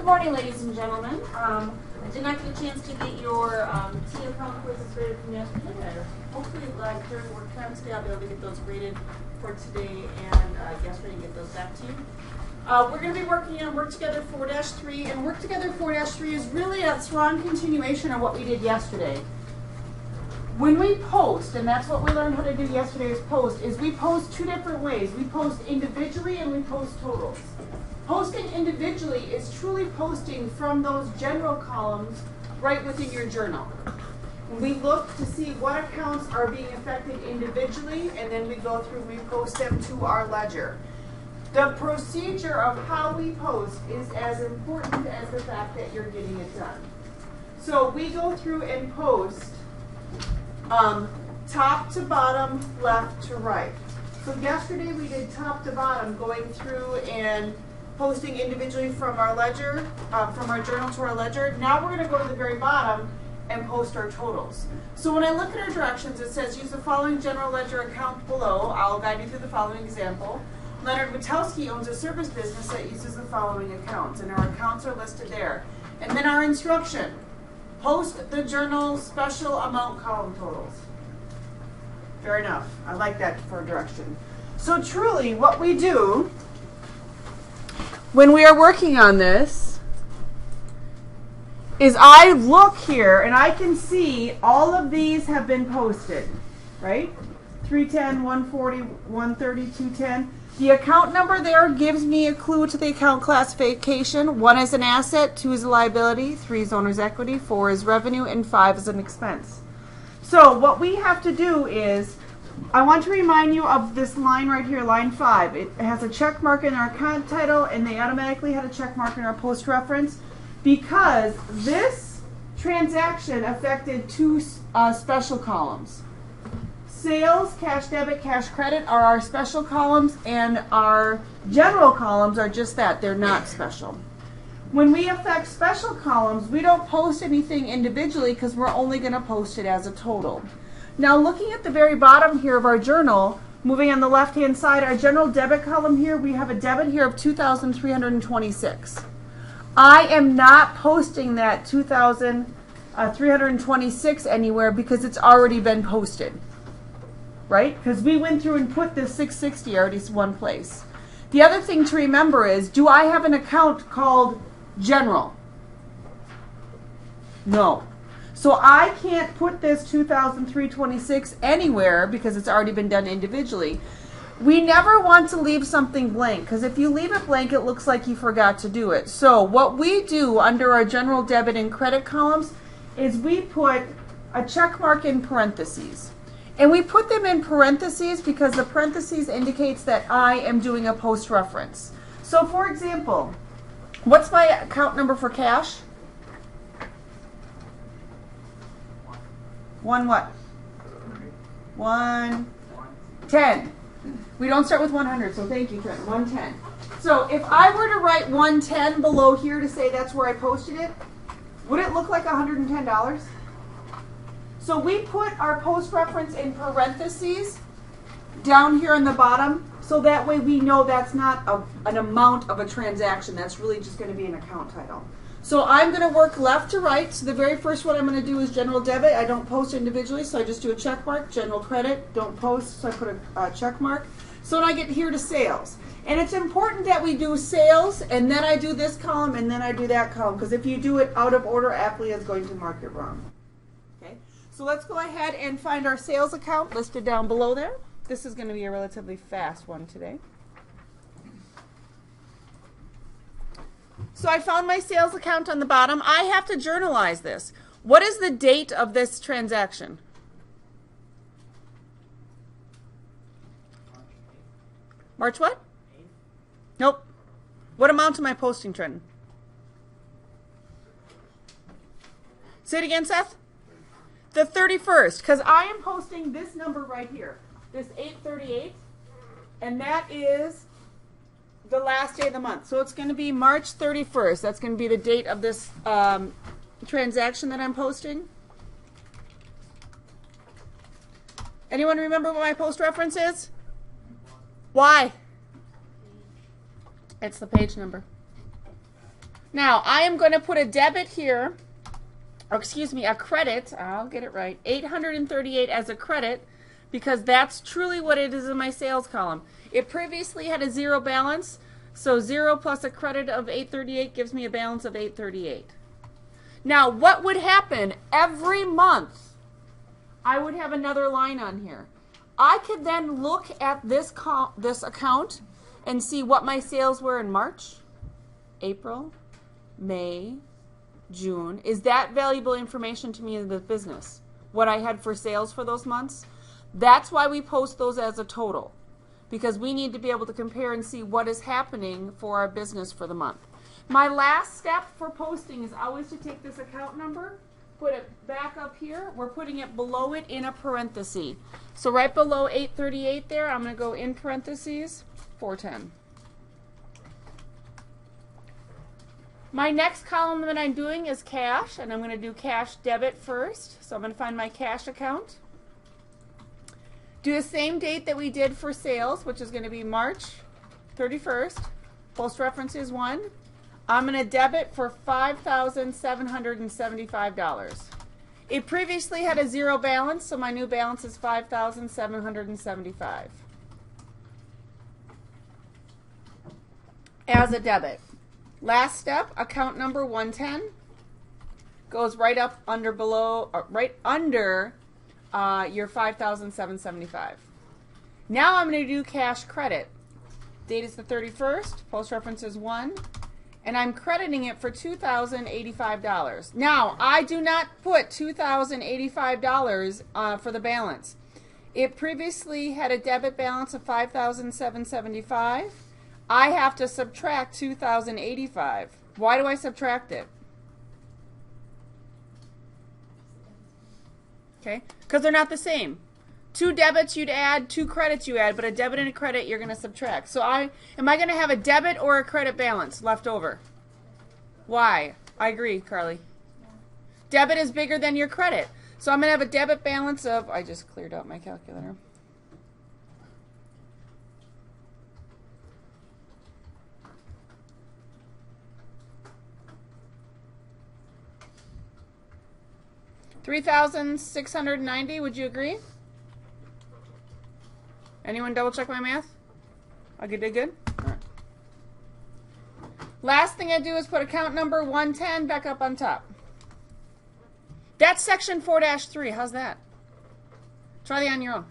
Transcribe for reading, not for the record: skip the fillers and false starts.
Good morning, ladies and gentlemen. I did not get a chance to get your T account quizzes graded from yesterday. Hopefully, during work time today, I'll be able to get those graded for today and yesterday and get those back to you. We're going to be working on Work Together 4-3, and Work Together 4-3 is really a strong continuation of what we did yesterday. When we post, and that's what we learned how to do yesterday is we post two different ways. We post individually and we post totals. Posting individually is truly posting from those general columns right within your journal. We look to see what accounts are being affected individually, and then we go through, we post them to our ledger. The procedure of how we post is as important as the fact that you're getting it done. So we go through and post top to bottom, left to right. So yesterday we did top to bottom, going through and posting individually from our ledger, from our journal to our ledger. Now we're going to go to the very bottom and post our totals. So when I look at our directions, it says use the following general ledger account below. I'll guide you through the following example. Leonard Witowski owns a service business that uses the following accounts, and our accounts are listed there. And then our instruction, post the journal special amount column totals. Fair enough. I like that for direction. So truly what we do when we are working on this is I look here and I can see all of these have been posted, right? 310, 140, 130, 210. The account number there gives me a clue to the account classification. 1 is an asset, 2 is a liability, 3 is owner's equity, 4 is revenue, and 5 is an expense. So what we have to do is, I want to remind you of this line right here, line 5. It has a check mark in our account title, and they automatically had a check mark in our post reference because this transaction affected two special columns. Sales, cash debit, cash credit are our special columns, and our general columns are just that. They're not special. When we affect special columns, we don't post anything individually because we're only going to post it as a total. Now looking at the very bottom here of our journal, moving on the left-hand side, our general debit column here, we have a debit here of $2,326. I am not posting that $2,326 anywhere because it's already been posted, right? Because we went through and put this $660 already one place. The other thing to remember is, do I have an account called General? No. So I can't put this $2,326 anywhere because it's already been done individually. We never want to leave something blank because if you leave it blank, it looks like you forgot to do it. So what we do under our general debit and credit columns is we put a check mark in parentheses. And we put them in parentheses because the parentheses indicates that I am doing a post reference. So for example, what's my account number for cash? 1 what? 110. We don't start with 100, so thank you, Trent. 110. So if I were to write 110 below here to say that's where I posted it, would it look like $110? So we put our post reference in parentheses down here on the bottom, so that way we know that's not an amount of a transaction. That's really just going to be an account title. So I'm going to work left to right. So the very first one I'm going to do is general debit. I don't post individually, so I just do a check mark. General credit, don't post, so I put a check mark. So when I get here to sales. And it's important that we do sales, and then I do this column, and then I do that column, because if you do it out of order, Applia is going to mark it wrong. Okay. So let's go ahead and find our sales account listed down below there. This is going to be a relatively fast one today. So I found my sales account on the bottom. I have to journalize this. What is the date of this transaction? March what? Nope. What amount am I posting, Trenton? Say it again, Seth. The 31st, because I am posting this number right here, this 838, and that is the last day of the month. So it's going to be March 31st. That's going to be the date of this transaction that I'm posting. Anyone remember what my post reference is? Why? It's the page number. Now, I am going to put a debit here, or excuse me, a credit, I'll get it right, 838 as a credit, because that's truly what it is in my sales column. It previously had a zero balance, so 0 plus a credit of 838 gives me a balance of 838. Now, what would happen every month? I would have another line on here. I could then look at this account and see what my sales were in March, April, May, June. Is that valuable information to me in the business? What I had for sales for those months? That's why we post those as a total, because we need to be able to compare and see what is happening for our business for the month. My last step for posting is always to take this account number, put it back up here. We're putting it below it in a parenthesis. So right below 838 there, I'm going to go in parentheses 410. My next column that I'm doing is cash, and I'm going to do cash debit first. So I'm going to find my cash account. Do the same date that we did for sales, which is going to be March 31st. Post reference is 1. I'm going to debit for $5,775. It previously had a zero balance, so my new balance is $5,775 as a debit. Last step, account number 110 goes right up under right under your $5,775. Now I'm going to do cash credit. Date is the 31st. Post reference is 1. And I'm crediting it for $2,085. Now, I do not put $2,085 for the balance. It previously had a debit balance of $5,775. I have to subtract $2,085. Why do I subtract it? Okay, because they're not the same. 2 debits you'd add, 2 credits you add, but a debit and a credit you're going to subtract. So am I going to have a debit or a credit balance left over? Why? I agree, Carly. Debit is bigger than your credit. So I'm going to have a debit balance of, I just cleared out my calculator. $3,690, would you agree? Anyone double check my math? I did good? All right. Last thing I do is put account number 110 back up on top. That's section 4-3. How's that? Try that on your own.